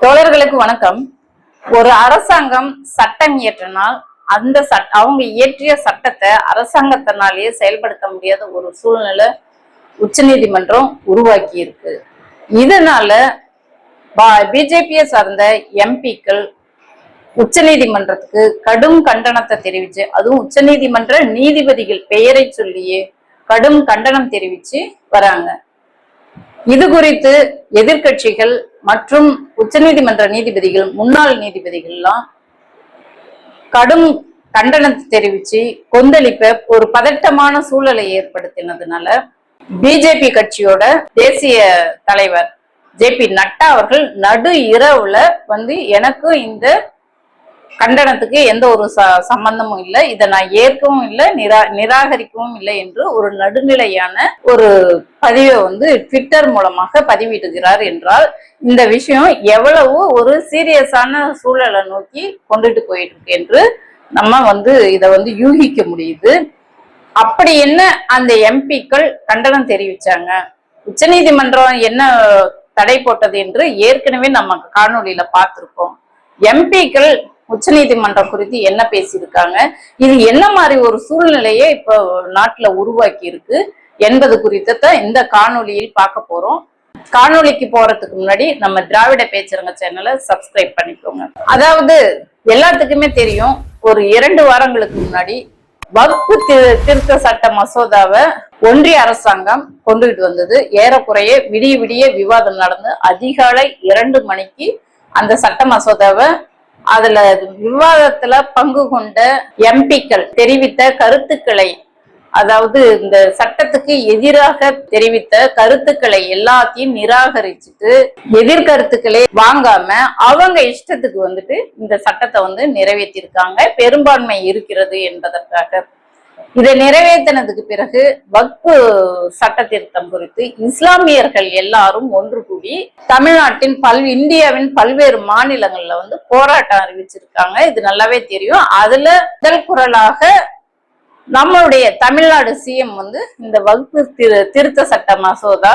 தோழர்களுக்கு வணக்கம். ஒரு அரசாங்கம் சட்டம் இயற்றினால் அந்த அவங்க இயற்றிய சட்டத்தை அரசாங்கத்தினாலேயே செயல்படுத்த முடியாத ஒரு சூழ்நிலை உச்சநீதிமன்றம் உருவாக்கி இருக்கு. இதனால பிஜேபியை சார்ந்த எம்பிக்கள் உச்சநீதிமன்றத்துக்கு கடும் கண்டனத்தை தெரிவிச்சு, அதுவும் உச்சநீதிமன்ற நீதிபதிகள் பெயரை சொல்லியே கடும் கண்டனம் தெரிவிச்சு வராங்க. இது குறித்து எதிர்கட்சிகள் மற்றும் உச்சநீதிமன்ற நீதிபதிகள், முன்னாள் நீதிபதிகள்லாம் கடும் கண்டனத்தை தெரிவிச்சு கொந்தளிப்ப ஒரு பதட்டமான சூழலை ஏற்படுத்தினதுனால பிஜேபி கட்சியோட தேசிய தலைவர் ஜே.பி. நட்டா அவர்கள் நடு இரவுல எனக்கு இந்த கண்டனத்துக்கு எந்த ஒரு சம்பந்தமும் இல்லை, இதை நான் ஏற்கவும் இல்லை, நிராகரிக்கவும் இல்லை என்று ஒரு நடுநிலையான ஒரு பதிவை ட்விட்டர் மூலமாக பதிவிடுகிறார் என்றால் இந்த விஷயம் எவ்வளவு ஒரு சீரியஸான சூழலை நோக்கி கொண்டுட்டு போயிட்டு இருக்கு என்று நம்ம இதை யூகிக்க முடியுது. அப்படி என்ன அந்த எம்பிக்கள் கண்டனம் தெரிவிச்சாங்க, உச்சநீதிமன்றம் என்ன தடை போட்டது என்று ஏற்கனவே நம்ம காணொலியில பார்த்திருக்கோம். எம்பிக்கள் உச்சநீதிமன்றம் குறித்து என்ன பேசியிருக்காங்க, இது என்ன மாதிரி ஒரு சூழ்நிலையை இப்ப நாட்டுல உருவாக்கி இருக்கு என்பது குறித்த இந்த காணொலியில் பார்க்க போறோம். காணொலிக்கு போறதுக்கு முன்னாடி நம்ம திராவிட பேச்சரங்க சேனலை சப்ஸ்கிரைப் பண்ணிக்கோங்க. அதாவது எல்லாத்துக்குமே தெரியும், ஒரு 2 வாரங்களுக்கு முன்னாடி வக்ஃபு திருத்த சட்ட மசோதாவை ஒன்றிய அரசாங்கம் கொண்டுகிட்டு வந்தது. ஏறக்குறைய விடிய விடிய விவாதம் நடந்து அதிகாலை 2 மணிக்கு அந்த சட்ட மசோதாவை அதுல விவாதத்துல பங்கு கொண்ட எம்பிக்கள் தெரிவித்த கருத்துக்களை, அதாவது இந்த சட்டத்துக்கு எதிராக தெரிவித்த கருத்துக்களை எல்லாத்தையும் நிராகரிச்சுட்டு எதிர்கருத்துக்களை வாங்காம அவங்க இஷ்டத்துக்கு இந்த சட்டத்தை நிறைவேற்றிருக்காங்க. பெரும்பான்மை இருக்கிறது என்பதற்காக இதை நிறைவேற்றினதுக்கு பிறகு வக்ஃபு சட்ட திருத்தம் குறித்து இஸ்லாமியர்கள் எல்லாரும் ஒன்று கூடி தமிழ்நாட்டின் இந்தியாவின் பல்வேறு மாநிலங்கள்ல போராட்டம் அறிவிச்சிருக்காங்க. இது நல்லாவே தெரியும். அதுல முதல் குரலாக நம்மளுடைய தமிழ்நாடு சிஎம் இந்த வக்ஃபு திருத்த சட்ட மசோதா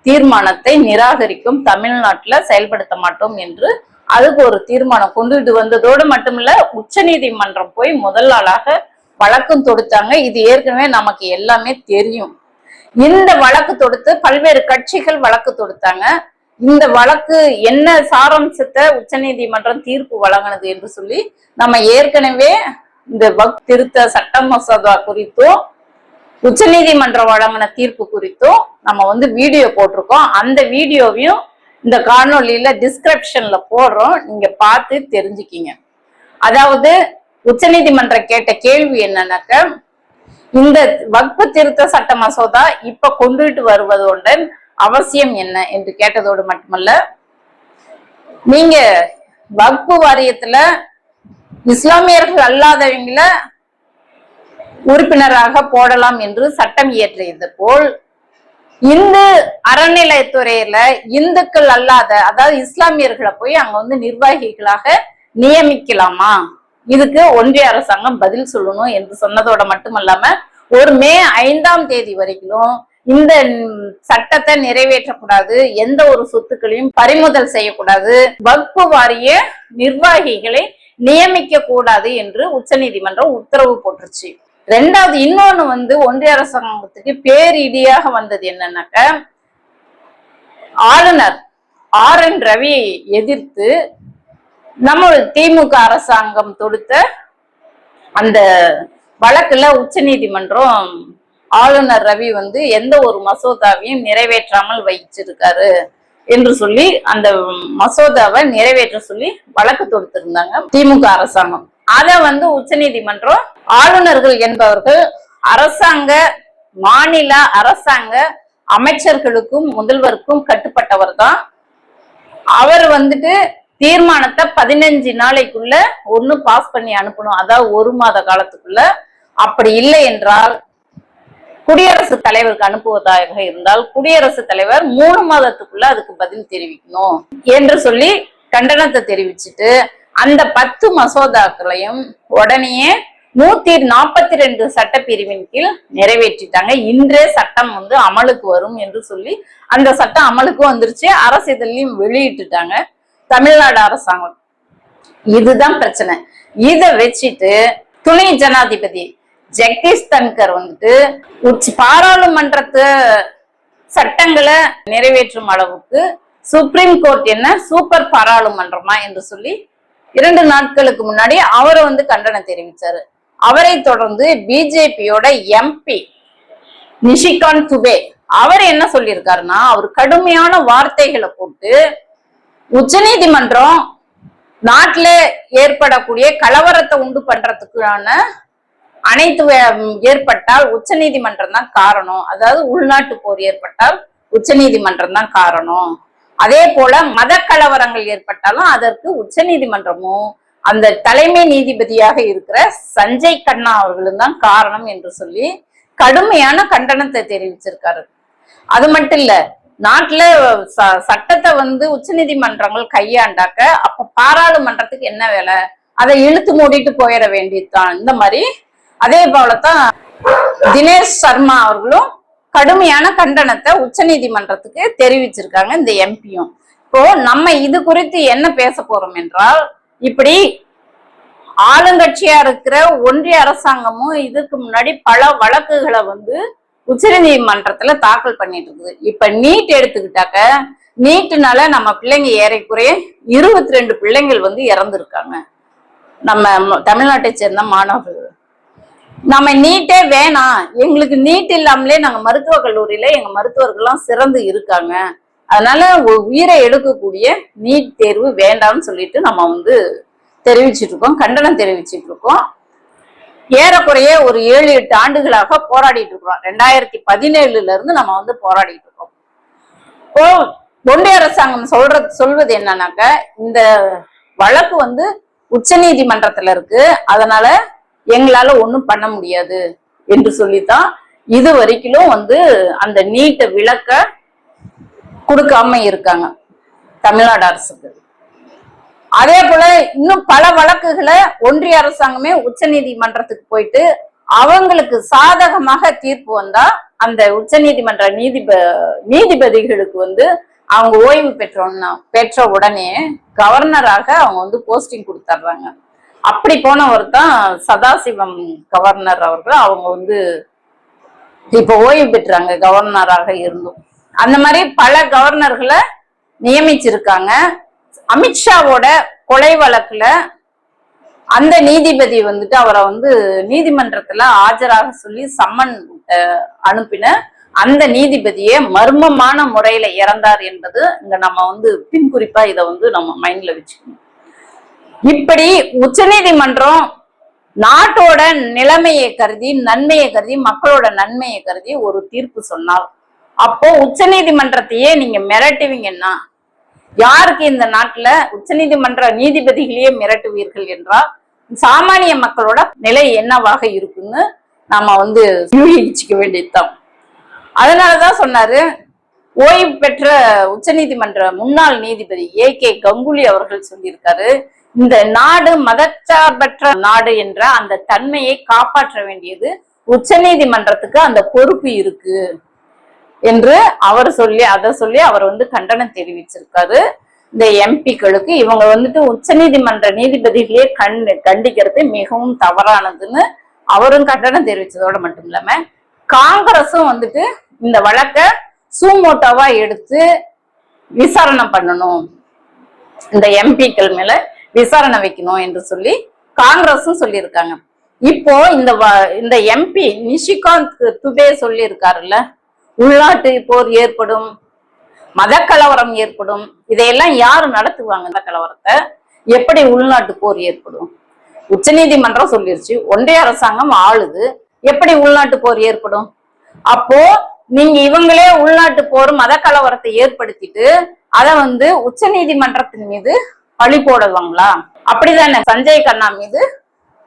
தீர்மானத்தை நிராகரிக்கும், தமிழ்நாட்டுல செயல்படுத்த மாட்டோம் என்று அதுக்கு ஒரு தீர்மானம் கொண்டுட்டு வந்ததோடு மட்டுமில்ல, உச்ச நீதிமன்றம் போய் முதல் நாளாக வழக்கும் தொடுத்தாங்க. இது ஏற்கனவே நமக்கு எல்லாமே தெரியும். இந்த வழக்கு தொடுத்து பல்வேறு கட்சிகள் வழக்கு தொடுத்தாங்க. இந்த வழக்கு என்ன சாராம்சத்தை உச்சநீதிமன்றம் தீர்ப்பு வழங்கினது என்று சொல்லி நம்ம ஏற்கனவே இந்த வக்ஃப் திருத்த சட்ட மசோதா குறித்தும் உச்சநீதிமன்றம் வழங்கின தீர்ப்பு குறித்தும் நம்ம வீடியோ போட்டிருக்கோம். அந்த வீடியோவையும் இந்த காணொலியில டிஸ்கிரிப்ஷன்ல போடுறோம், நீங்க பார்த்து தெரிஞ்சுக்கிங்க. அதாவது உச்சநீதிமன்றம் கேட்ட கேள்வி என்னன்னாக்க, இந்த வக்ஃபு திருத்த சட்ட மசோதா இப்ப கொண்டுட்டு வருவதுடன் அவசியம் என்ன என்று கேட்டதோடு மட்டுமல்ல, நீங்க வக்ஃபு வாரியத்துல இஸ்லாமியர்கள் அல்லாதவங்கள உறுப்பினராக போடலாம் என்று சட்டம் இயற்றியது போல் இந்து அறநிலையத்துறையில இந்துக்கள் அல்லாத, அதாவது இஸ்லாமியர்களை போய் அங்க நிர்வாகிகளாக நியமிக்கலாமா, இதுக்கு ஒன்றிய அரசாங்கம் பதில் சொல்லணும் என்று சொன்னதோட மட்டுமல்லாம, ஒரு மே 5ஆம் தேதி வரைக்கும் இந்த சட்டத்தை நிறைவேற்றக்கூடாது, எந்த ஒரு சொத்துக்களையும் பறிமுதல் செய்யக்கூடாது, வக்ஃபு வாரிய நிர்வாகிகளை நியமிக்க கூடாது என்று உச்சநீதிமன்றம் உத்தரவு போட்டுருச்சு. ரெண்டாவது இன்னொன்னு ஒன்றிய அரசாங்கத்துக்கு பேரிடியாக வந்தது என்னன்னாக்க, ஆளுநர் RN ரவி எதிர்த்து நம்ம திமுக அரசாங்கம் தொடுத்த அந்த வழக்குல உச்சநீதிமன்றம் ஆளுநர் ரவி எந்த ஒரு மசோதாவையும் நிறைவேற்றாமல் வைச்சிருக்காரு என்று சொல்லி அந்த மசோதாவை நிறைவேற்ற சொல்லி வழக்கு தொடுத்திருந்தாங்க திமுக அரசாங்கம். அத உச்சநீதிமன்றம், ஆளுநர்கள் என்பவர்கள் அரசாங்க மாநில அரசாங்க அமைச்சர்களுக்கும் முதல்வருக்கும் கட்டுப்பட்டவர் தான். அவர் தீர்மானத்தை 15 நாளைக்குள்ள ஒண்ணு பாஸ் பண்ணி அனுப்பணும், அதாவது 1 மாத காலத்துக்குள்ள. அப்படி இல்லை என்றால் குடியரசுத் தலைவருக்கு அனுப்புவதாக இருந்தால் குடியரசுத் தலைவர் 3 மாதத்துக்குள்ள அதுக்கு பதில் தெரிவிக்கணும் என்று சொல்லி கண்டனத்தை தெரிவிச்சுட்டு அந்த 10 மசோதாக்களையும் உடனே 142 சட்டப்பிரிவின் கீழ் நிறைவேற்றிட்டாங்க. இன்றே சட்டம் அமலுக்கு வரும் என்று சொல்லி அந்த சட்டம் அமலுக்கு வந்துருச்சு, அரசிதழையும் வெளியிட்டுட்டாங்க. தமிழ்நாடு அரசாங்கம். இதுதான் பிரச்சனை. இத வச்சுட்டு துணை ஜனாதிபதி ஜெகதீஷ் தன்கர் வந்துட்டு பாராளுமன்றத்து சட்டங்களை நிறைவேற்றும் அளவுக்கு சுப்ரீம் கோர்ட் என்ன சூப்பர் பாராளுமன்றமா என்று சொல்லி 2 நாட்களுக்கு முன்னாடி அவரை கண்டனம் தெரிவிச்சாரு. அவரை தொடர்ந்து பிஜேபியோட எம்பி நிஷிகாந்த் துபே அவர் என்ன சொல்லியிருக்காருன்னா, அவர் கடுமையான வார்த்தைகளை போட்டு உச்சநீதிமன்றம் நாட்டுல ஏற்படக்கூடிய கலவரத்தை உண்டு பண்றதுக்கான அனைத்து ஏற்பட்டால் உச்ச நீதிமன்றம் தான் காரணம். அதாவது உள்நாட்டு போர் ஏற்பட்டால் உச்ச நீதிமன்றம் தான் காரணம். அதே போல மத கலவரங்கள் ஏற்பட்டாலும் அதற்கு உச்ச நீதிமன்றமும் அந்த தலைமை நீதிபதியாக இருக்கிற சஞ்சய் கண்ணா அவர்களும் தான் காரணம் என்று சொல்லி கடுமையான கண்டனத்தை தெரிவிச்சிருக்காரு. அது மட்டும் இல்ல, நாட்டுல சட்டத்தை உச்ச நீதிமன்றங்கள் கையாண்டாக்க அப்ப பாராளுமன்றத்துக்கு என்ன வேலை, அதை இழுத்து மூடிட்டு போயிட வேண்டியதுதான். இந்த மாதிரி அதே போலதான் தினேஷ் சர்மா அவர்களும் கடுமையான கண்டனத்தை உச்ச நீதிமன்றத்துக்கு தெரிவிச்சிருக்காங்க, இந்த எம்பியும். இப்போ நம்ம இது குறித்து என்ன பேச போறோம் என்றால், இப்படி ஆளுங்கட்சியா இருக்கிற ஒன்றிய அரசாங்கமும் இதுக்கு முன்னாடி பல வழக்குகளை உச்ச நீதிமன்றத்துல தாக்கல் பண்ணிட்டு இருக்குது. இப்ப நீட் எடுத்துக்கிட்டாக்க, நீட்டுனால நம்ம பிள்ளைங்க ஏறக்குறைய 22 பிள்ளைங்கள் இறந்துருக்காங்க, நம்ம தமிழ்நாட்டை சேர்ந்த மாணவர்கள். நம்ம நீட்டே வேணாம், எங்களுக்கு நீட் இல்லாமலே நாங்க மருத்துவக் கல்லூரியில எங்க மருத்துவர்கள்லாம் சிறந்து இருக்காங்க, அதனால உயிரை எடுக்கக்கூடிய நீட் தேர்வு வேண்டாம்னு சொல்லிட்டு நம்ம தெரிவிச்சிட்டு இருக்கோம், கண்டனம் தெரிவிச்சிட்டு இருக்கோம். ஏறக்குறைய ஒரு 7-8 ஆண்டுகளாக போராடிட்டு இருக்கிறோம். 2017 இருந்து நம்ம போராடிட்டு இருக்கோம். இப்போ ஒன்றிய அரசாங்கம் சொல்வது என்னன்னாக்க, இந்த வழக்கு உச்ச நீதிமன்றத்துல இருக்கு, அதனால எங்களால ஒண்ணும் பண்ண முடியாது என்று சொல்லித்தான் இது வரைக்கும் அந்த நீட்டை விளக்க கொடுக்காம இருக்காங்க தமிழ்நாடு அரசுக்கு. அதே போல இன்னும் பல வழக்குகளை ஒன்றிய அரசாங்கமே உச்ச நீதிமன்றத்துக்கு போயிட்டு அவங்களுக்கு சாதகமாக தீர்ப்பு வந்தா அந்த உச்ச நீதிமன்ற நீதிபதிகளுக்கு அவங்க ஓய்வு பெற்ற உடனே கவர்னராக அவங்க போஸ்டிங் கொடுத்துட்றாங்க. அப்படி போனவர் தான் சதாசிவம் கவர்னர் அவர்கள். அவங்க இப்ப ஓய்வு பெற்றாங்க கவர்னராக இருந்தும். அந்த மாதிரி பல கவர்னர்களை நியமிச்சிருக்காங்க. அமித்ஷாவோட கொலை வழக்குல அந்த நீதிபதி அவரை நீதிமன்றத்துல ஆஜராக சொல்லி சம்மன் அனுப்பின அந்த நீதிபதியே மர்மமான முறையில இறந்தார் என்பது இங்க நம்ம பின்குறிப்பா இதை நம்ம மைண்ட்ல வச்சுக்கணும். இப்படி உச்ச நீதிமன்றம் நாட்டோட நிலைமையை கருதி, நன்மையை கருதி, மக்களோட நன்மையை கருதி ஒரு தீர்ப்பு சொன்னால், அப்போ உச்ச நீதிமன்றத்தையே நீங்க மிரட்டுவீங்கன்னா யாருக்கு இந்த நாட்டுல உச்ச நீதிமன்ற நீதிபதிகளையே மிரட்டுவீர்கள் என்றால் சாமானிய மக்களோட நிலை என்னவாக இருக்குன்னு நாம யூகிச்சுக்க வேண்டியதுதான். அதனாலதான் சொன்னாரு, ஓய்வு பெற்ற உச்ச நீதிமன்ற முன்னாள் நீதிபதி A.K. கங்குலி அவர்கள் சொல்லியிருக்காரு, இந்த நாடு மதச்சார்பற்ற நாடு என்ற அந்த தன்மையை காப்பாற்ற வேண்டியது உச்ச நீதிமன்றத்துக்கு அந்த பொறுப்பு இருக்கு என்று அவர் சொல்லி அவர் கண்டனம் தெரிவிச்சிருக்காரு. இந்த எம்பிக்களுக்கு இவங்க உச்ச நீதிமன்ற நீதிபதிகளே கண்டிக்கிறது மிகவும் தவறானதுன்னு அவரும் கண்டனம் தெரிவிச்சதோட மட்டும் இல்லாம காங்கிரஸும் இந்த வழக்க சூமோட்டோவா எடுத்து விசாரணை பண்ணணும், இந்த எம்பிக்கள் மேல விசாரணை வைக்கணும் என்று சொல்லி காங்கிரஸும் சொல்லியிருக்காங்க. இப்போ இந்த எம்பி நிஷிகாந்த் துபே சொல்லி இருக்காருல்ல, உள்நாட்டு போர் ஏற்படும், மத கலவரம் ஏற்படும், இதையெல்லாம் யாரு நடத்துவாங்க? இந்த கலவரத்தை எப்படி உள்நாட்டு போர் ஏற்படும்? உச்ச நீதிமன்றம் சொல்லிருச்சு, ஒன்றிய அரசாங்கம் ஆளுது, எப்படி உள்நாட்டு போர் ஏற்படும்? அப்போ நீங்க இவங்களே உள்நாட்டு போர் மத கலவரத்தை ஏற்படுத்திட்டு அதை உச்ச நீதிமன்றத்தின் மீது பழி போடுவாங்களா? அப்படிதானே சஞ்சய் கண்ணா மீது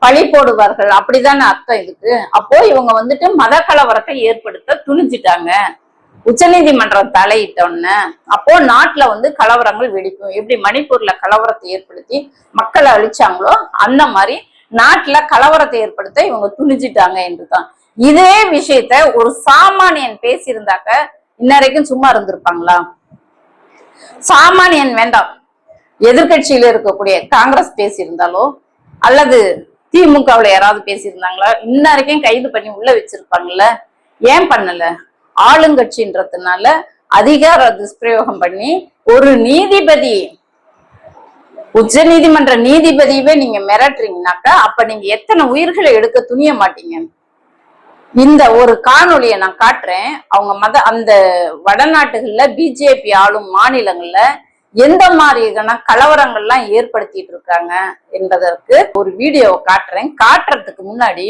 பழி போடுவார்கள், அப்படிதானே அர்த்தம் இதுக்கு. அப்போ இவங்க மத கலவரத்தை ஏற்படுத்த துணிஞ்சிட்டாங்க, உச்ச நீதிமன்றம் தலையிட்டோன்னு. அப்போ நாட்டுல கலவரங்கள் வெடிக்கும். எப்படி மணிப்பூர்ல கலவரத்தை ஏற்படுத்தி மக்களை அழிச்சாங்களோ அந்த மாதிரி நாட்டுல கலவரத்தை ஏற்படுத்த இவங்க துணிஞ்சிட்டாங்க என்றுதான். இதே விஷயத்த ஒரு சாமானியன் பேசியிருந்தாக்க இன்ன வரைக்கும் சும்மா இருந்திருப்பாங்களா? சாமானியன் வேண்டாம், எதிர்கட்சியில இருக்கக்கூடிய காங்கிரஸ் பேசியிருந்தாலோ அல்லது திமுகவுல யாராவது பேசியிருந்தாங்களா இன்ன வரைக்கும் கைது பண்ணி உள்ள வச்சிருப்பாங்கல்ல? ஏன் பண்ணல? ஆளுங்கட்சின்றதுனால அதிகார துஷ்பிரயோகம் பண்ணி ஒரு நீதிபதி, உச்ச நீதிமன்ற நீதிபதியவே நீங்க மிரட்டுறீங்கனாக்கா அப்ப நீங்க எத்தனை உயிர்களை எடுக்க துணிய மாட்டீங்க? இந்த ஒரு காணொலியை நான் காட்டுறேன். அவங்க அந்த வடநாட்டுகள்ல பிஜேபி ஆளும் மாநிலங்கள்ல எந்த மாதிரியான கலவரங்கள்லாம் ஏற்படுத்திட்டு இருக்காங்க என்பதற்கு ஒரு வீடியோவை காட்டுறேன். காட்டுறதுக்கு முன்னாடி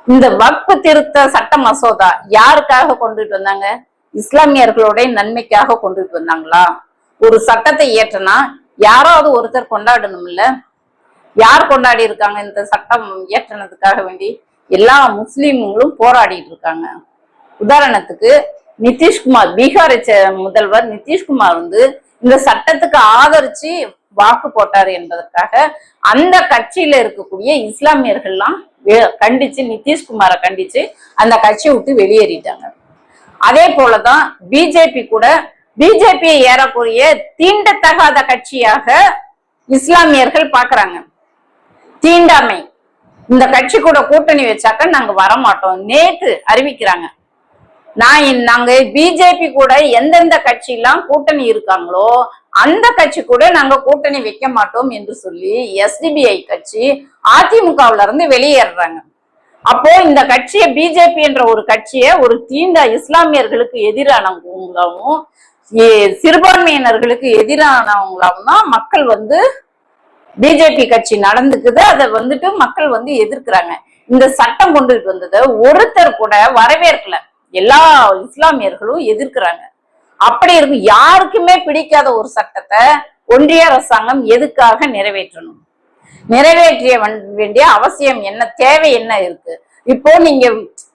இந்த வக்ஃப் திருத்த சட்ட மசோதா யாருக்காக கொண்டுட்டு வந்தாங்க? இஸ்லாமியர்களுடைய நன்மைக்காக கொண்டுட்டு வந்தாங்களா? ஒரு சட்டத்தை இயற்றினா யாராவது ஒருத்தர் கொண்டாடணும் இல்ல? யார் கொண்டாடி இருக்காங்க இந்த சட்டம் இயற்றினதுக்காக வேண்டி? எல்லா முஸ்லீம்களும் போராடிட்டு இருக்காங்க. உதாரணத்துக்கு நிதிஷ்குமார், பீகாரை முதல்வர் நிதிஷ்குமார் இந்த சட்டத்துக்கு ஆதரிச்சு வாக்கு போட்டாரு என்பதற்காக அந்த கட்சியில இருக்கக்கூடிய இஸ்லாமியர்கள்லாம் கண்டிச்சு, நிதிஷ்குமாரை கண்டிச்சு அந்த கட்சியை விட்டு வெளியேறிட்டாங்க. அதே போலதான் பிஜேபி கூட, பிஜேபியை ஏறக்கூடிய தீண்டத்தகாத கட்சியாக இஸ்லாமியர்கள் பாக்குறாங்க. தீண்டாமை, இந்த கட்சி கூட கூட்டணி வச்சாக்க நாங்க வரமாட்டோம் நேத்து அறிவிக்கிறாங்க. நாங்க பிஜேபி கூட எந்தெந்த கட்சி எல்லாம் கூட்டணி இருக்காங்களோ அந்த கட்சி கூட நாங்க கூட்டணி வைக்க மாட்டோம் என்று சொல்லி எஸ்டிபிஐ கட்சி அதிமுகவுல இருந்து வெளியேறாங்க. அப்போ இந்த கட்சியை, பிஜேபி என்ற ஒரு கட்சியை ஒரு தீண்ட இஸ்லாமியர்களுக்கு எதிரானவங்களாவும் சிறுபான்மையினர்களுக்கு எதிரானவங்களாவும் தான் மக்கள் பிஜேபி கட்சி நடந்துக்குது. அதை மக்கள் எதிர்க்கிறாங்க. இந்த சட்டம் கொண்டுட்டு வந்ததை ஒருத்தர் கூட வரவேற்கல, எல்லா இஸ்லாமியர்களும் எதிர்க்கிறாங்க. அப்படி இருக்கும் யாருக்குமே பிடிக்காத ஒரு சட்டத்தை ஒன்றிய அரசாங்கம் எதுக்காக நிறைவேற்றணும்? நிறைவேற்றிய வேண்டிய அவசியம் என்ன, தேவை என்ன இருக்கு? இப்போ நீங்க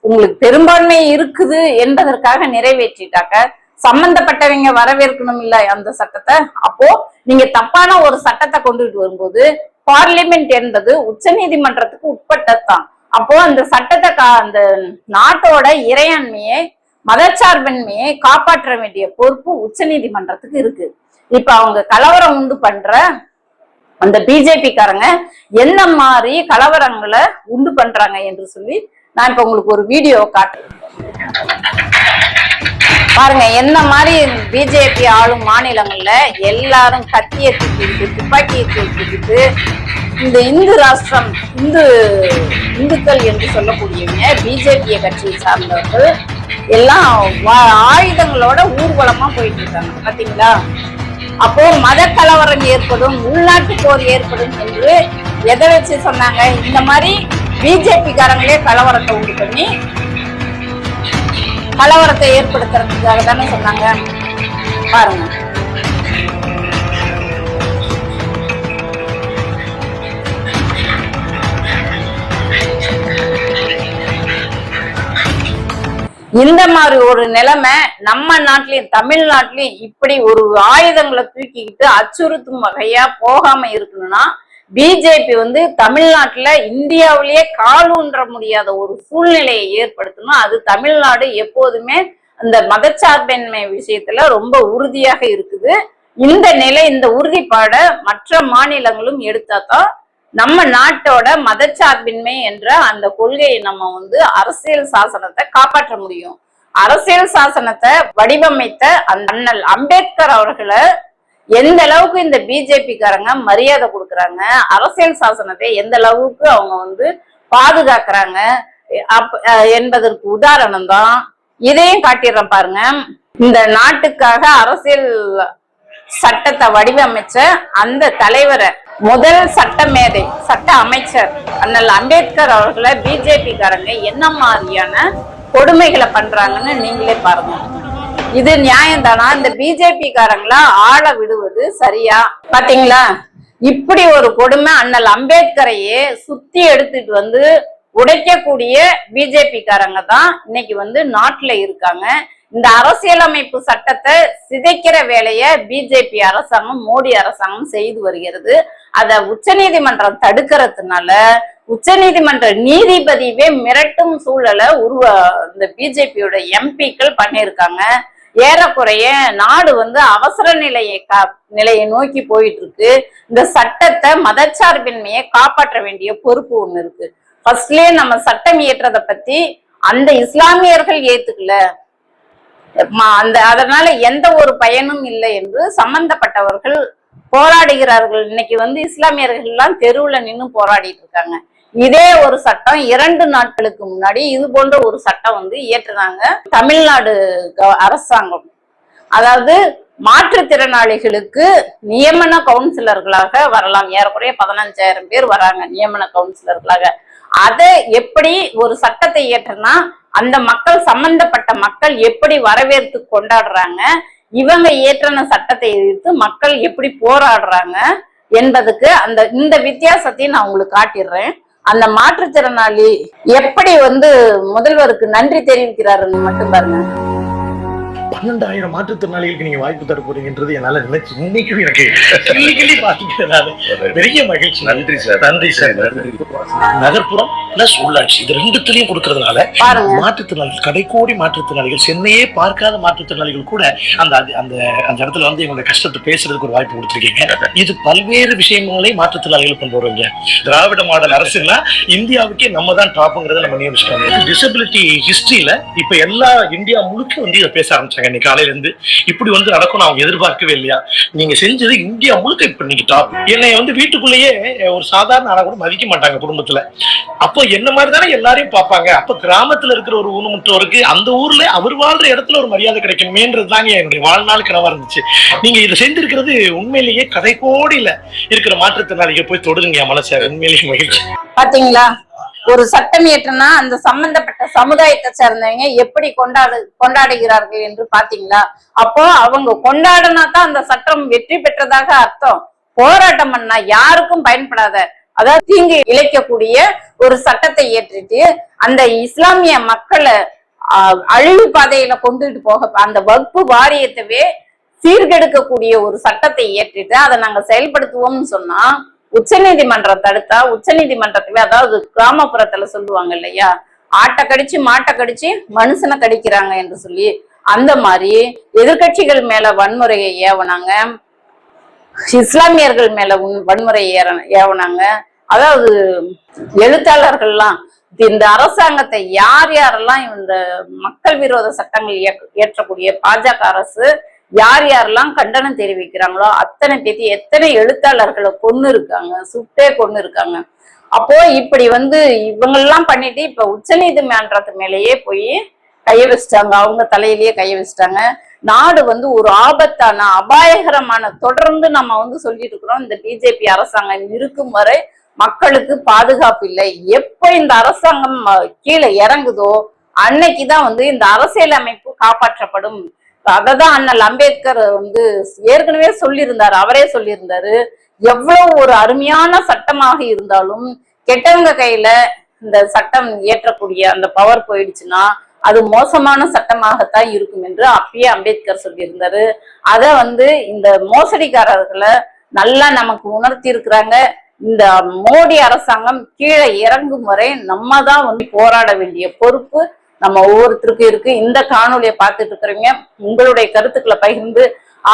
உங்களுக்கு பெரும்பான்மை இருக்குது என்பதற்காக நிறைவேற்றிட்டாக்க சம்பந்தப்பட்டவங்க வரவேற்கணும் இல்ல அந்த சட்டத்தை? அப்போ நீங்க தப்பான ஒரு சட்டத்தை கொண்டுட்டு வரும்போது பார்லிமெண்ட் என்பது உச்ச நீதிமன்றத்துக்கு உட்பட்டதுதான். அப்போ அந்த சட்டத்தை, அந்த நாட்டோட இறையாண்மையை, மதச்சார்பின்மையை காப்பாற்ற வேண்டிய பொறுப்பு உச்ச நீதிமன்றத்துக்கு இருக்கு. இப்ப அவங்க கலவரம் பண்ற அந்த பிஜேபி காரங்க என்ன மாதிரி கலவரங்களை உண்டு பண்றாங்க என்று சொல்லி நான் இப்ப உங்களுக்கு ஒரு வீடியோ காட்டுறேன். பாருங்க, என்ன மாதிரி பிஜேபி ஆளும் மாநிலங்கள்ல எல்லாரும் கத்தியை தூக்கிட்டு, துப்பாக்கியை தூக்கிட்டு, இந்த இந்து ராஷ்டிரம், இந்துக்கள் என்று சொல்லக்கூடியவங்க பிஜேபி கட்சியை சார்ந்தவர்கள் எல்லாம் ஆயுதங்களோட ஊர்வலமா போயிட்டு இருக்காங்க. பாத்தீங்களா? அப்போ மத கலவரம் ஏற்படும், உள்நாட்டு போர் ஏற்படும் என்று எதை வச்சு சொன்னாங்க? இந்த மாதிரி பிஜேபி காரங்களே கலவரத்தை உண்டு பண்ணி கலவரத்தை ஏற்படுத்துறதுக்காக தானே சொன்னாங்க. பாருங்க, இந்த மாதிரி ஒரு நிலைமை நம்ம நாட்டிலையும் தமிழ்நாட்டிலையும் இப்படி ஒரு ஆயுதங்களை தூக்கிக்கிட்டு அச்சுறுத்தும் வகையா போகாம இருக்கணும்னா பிஜேபி தமிழ்நாட்டுல இந்தியாவிலேயே காலூன்ற முடியாத ஒரு சூழ்நிலையை ஏற்படுத்தணும். அது தமிழ்நாடு எப்போதுமே அந்த மதச்சார்பின்மை விஷயத்துல ரொம்ப உறுதியாக இருக்குது. இந்த நிலை, இந்த உறுதிப்பாட மற்ற மாநிலங்களும் எடுத்தாதான் நம்ம நாட்டோட மதச்சார்பின்மை என்ற அந்த கொள்கையை நம்ம அரசியல் சாசனத்தை காப்பாற்ற முடியும். அரசியல் சாசனத்தை வடிவமைத்த அந்த அண்ணல் அம்பேத்கர் அவர்களை எந்த அளவுக்கு இந்த பிஜேபி காரங்க மரியாதை கொடுக்கறாங்க, அரசியல் சாசனத்தை எந்த அளவுக்கு அவங்க பாதுகாக்கிறாங்க என்பதற்கு உதாரணம் தான். இதையும் காட்டிடுறேன் பாருங்க. இந்த நாட்டுக்காக அரசியல் சட்டத்தை வடிவமைச்ச அந்த தலைவரை, முதல் சட்ட மேதை, சட்ட அமைச்சர் அண்ணல் அம்பேத்கர் அவர்களை பிஜேபி காரங்க என்ன மாதிரியான கொடுமைகளை பண்றாங்கன்னு நீங்களே பாருங்க. இது நியாயம் தானா? இந்த பிஜேபி காரங்களா ஆள விடுவது சரியா? பாத்தீங்களா? இப்படி ஒரு கொடுமை அண்ணல் அம்பேத்கரையே சுத்தி எடுத்துட்டு உடைக்கக்கூடிய பிஜேபி காரங்க தான் இன்னைக்கு நாட்டுல இருக்காங்க. இந்த அரசியலமைப்பு சட்டத்தை சிதைக்கிற வேலையை பிஜேபி அரசாங்கம், மோடி அரசாங்கம் செய்து வருகிறது. அத உச்ச நீதிமன்றம் தடுக்கிறதுனால உச்ச நீதிமன்ற நீதிபதியே மிரட்டும் சூழலை இந்த பிஜேபியோட எம்பிக்கள் பண்ணியிருக்காங்க. ஏறக்குறைய நாடு வந்து அவசர நிலையை நோக்கி போயிட்டு இருக்கு. இந்த சட்டத்தை மதச்சார்பின்மையை காப்பாற்ற வேண்டிய பொறுப்பு ஒண்ணு இருக்கு. ஃபர்ஸ்ட்லயே நம்ம சட்டம் இயற்றதை பத்தி அந்த இஸ்லாமியர்கள் ஏத்துக்கல, அதனால எந்த ஒரு பயனும் இல்லை என்று சம்பந்தப்பட்டவர்கள் போராடுகிறார்கள். இன்னைக்கு வந்து இஸ்லாமியர்கள் எல்லாம் தெருவுல நின்று போராடிட்டு இருக்காங்க. இதே ஒரு சட்டம் 2 நாட்களுக்கு முன்னாடி இது போன்ற ஒரு சட்டம் வந்து இயற்றினாங்க தமிழ்நாடு அரசாங்கம். அதாவது மாற்றுத்திறனாளிகளுக்கு நியமன கவுன்சிலர்களாக வரலாம், ஏறக்குறைய 15,000 பேர் வராங்க நியமன கவுன்சிலர்களாக. அதை எப்படி ஒரு சட்டத்தை இயற்றினா அந்த மக்கள், சம்பந்தப்பட்ட மக்கள் எப்படி வரவேற்று கொண்டாடுறாங்க, இவங்க இயற்றின சட்டத்தை எதிர்த்து மக்கள் எப்படி போராடுறாங்க என்பதுக்கு இந்த வித்தியாசத்தையும் நான் உங்களுக்கு காட்டிடுறேன். அந்த மாற்றுத்திறனாளி எப்படி வந்து முதல்வருக்கு நன்றி தெரிவிக்கிறாருன்னு மட்டும் பாருங்க. 12,000 மாற்றுத்திறனாளிகளுக்கு நீங்க வாய்ப்பு தர போறீங்கன்றது என்னால நினைச்சு இன்னைக்கும் எனக்கு கிள்ளி பாத்துக்கிறதுனால பெரிய மகிழ்ச்சி. நன்றி சார். நன்றி சார். நகர்ப்புறம் பிளஸ் உள்ளாட்சி இது ரெண்டுத்திலையும் கொடுக்கறதுனால மாற்றுத்திறனாளிகள், கடைக்கோடி மாற்றுத்திறனாளிகள், சென்னையே பார்க்காத மாற்றுத்திறனாளிகள் கூட அந்த அந்த அந்த இடத்துல வந்து எங்களுடைய கஷ்டத்தை பேசுறதுக்கு ஒரு வாய்ப்பு கொடுத்துருக்கீங்க. இது பல்வேறு விஷயங்களே மாற்றுத்திறனாளிகள் கொண்டு வருவீங்க. திராவிட மாடல் அரசுனா இந்தியாவுக்கே நம்ம தான் டாப்புங்கிறத நம்ம நியமிச்சிட்டாங்க. டிசபிலிட்டி ஹிஸ்டரியில இப்ப எல்லா இந்தியா முழுக்க வந்து இதை பேச ஆரம்பிச்சாங்க. இன்னைக்கு காலையில இருந்து இப்படி வந்து நடக்கும் அவங்க எதிர்பார்க்கவே இல்லையா? நீங்க செஞ்சது இந்தியா முழுக்க இப்ப நீங்க டாப். என்னை வந்து வீட்டுக்குள்ளேயே ஒரு சாதாரண ஆளா கூட மதிக்க மாட்டாங்க குடும்பத்துல. அப்போ என்ன மாதிரி தானே எல்லாரையும் பார்ப்பாங்க. அப்ப கிராமத்துல இருக்கிற ஒரு ஊனமுற்றோருக்கு அந்த ஊர்ல அவர் வாழ்ற இடத்துல ஒரு மரியாதை கிடைக்கணுமேன்றது தாங்க என்னுடைய வாழ்நாள் கனவா இருந்துச்சு. நீங்க இதை செஞ்சிருக்கிறது உண்மையிலேயே கடைக்கோடியில இருக்கிற மாற்றுத்திறனாளிகள் போய் தொடுங்க மனசை. உண்மையிலேயே மகிழ்ச்சி. பாத்தீங்களா, ஒரு சட்டம் இயற்றினா அந்த சம்பந்தப்பட்ட சமுதாயத்தை சேர்ந்தவங்க எப்படி கொண்டாடுகிறார்கள் என்று பாத்தீங்களா? அப்போ அவங்க கொண்டாடினா தான் அந்த சட்டம் வெற்றி பெற்றதாக அர்த்தம். போராட்டம் பண்ணா யாருக்கும் பயன்படாத, அதாவது தீங்கு இழைக்கக்கூடிய ஒரு சட்டத்தை இயற்றிட்டு அந்த இஸ்லாமிய மக்களை அழிவு பாதையில கொண்டுட்டு போக அந்த வக்பு வாரியத்தவே சீர்கெடுக்கக்கூடிய ஒரு சட்டத்தை இயற்றிட்டு அதை நாங்க செயல்படுத்துவோம்னு சொன்னா உச்ச நீதிமன்றம் தடுத்தா, உச்ச நீதிமன்றத்துவே, அதாவது கிராமப்புறத்துல சொல்லுவாங்க இல்லையா, ஆட்டை கடிச்சு மாட்டை கடிச்சு மனுஷனை கடிக்கிறாங்க என்று சொல்லி, அந்த மாதிரி எதிர்கட்சிகள் மேல வன்முறையை ஏவனாங்க, இஸ்லாமியர்கள் மேல வன்முறையை ஏவனாங்க. அதாவது எழுத்தாளர்கள்லாம் இந்த அரசாங்கத்தை யாரெல்லாம் இந்த மக்கள் விரோத சட்டங்கள் இயற்றக்கூடிய பாஜக அரசு யாரெல்லாம் கண்டனம் தெரிவிக்கிறாங்களோ அத்தனை பேத்தி, எத்தனை எழுத்தாளர்களை கொன்னு இருக்காங்க, சுட்டே கொன்னு இருக்காங்க. அப்போ இப்படி வந்து இவங்கெல்லாம் பண்ணிட்டு இப்ப உச்ச நீதிமன்றத்து மேலேயே போய் கைய வச்சுட்டாங்க, அவங்க தலையிலேயே கைய வச்சுட்டாங்க. நாடு வந்து ஒரு ஆபத்தான, அபாயகரமான, தொடர்ந்து நம்ம வந்து சொல்லிட்டு இருக்கிறோம், இந்த பிஜேபி அரசாங்கம் இருக்கும் வரை மக்களுக்கு பாதுகாப்பு இல்லை. எப்ப இந்த அரசாங்கம் கீழே இறங்குதோ அன்னைக்குதான் வந்து இந்த அரசியல் அமைப்பு காப்பாற்றப்படும். அததான் அண்ணல் அம்பேத்கர் வந்து ஏற்கனவே சொல்லியிருந்தாரு, அவரே சொல்லியிருந்தாரு, எவ்வளவு ஒரு அருமையான சட்டமாக இருந்தாலும் கெட்டவங்க கையில இந்த சட்டம் இயற்றக்கூடிய அந்த பவர் போயிடுச்சுன்னா அது மோசமான சட்டமாகத்தான் இருக்கும் என்று அப்பயே அம்பேத்கர் சொல்லியிருந்தாரு. அத வந்து இந்த மோசடிக்காரர்களை நல்லா நமக்கு உணர்த்தி இருக்கிறாங்க. இந்த மோடி அரசாங்கம் கீழே இறங்கும் வரை நம்ம தான் வந்து போராட வேண்டிய பொறுப்பு நம்ம ஒவ்வொருத்தருக்கும் இருக்கு. இந்த காணொலியை பார்த்துட்டு இருக்கிறவங்க உங்களுடைய கருத்துக்களை பகிர்ந்து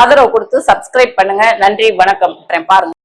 ஆதரவு கொடுத்து சப்ஸ்கிரைப் பண்ணுங்க. நன்றி, வணக்கம். பாருங்க.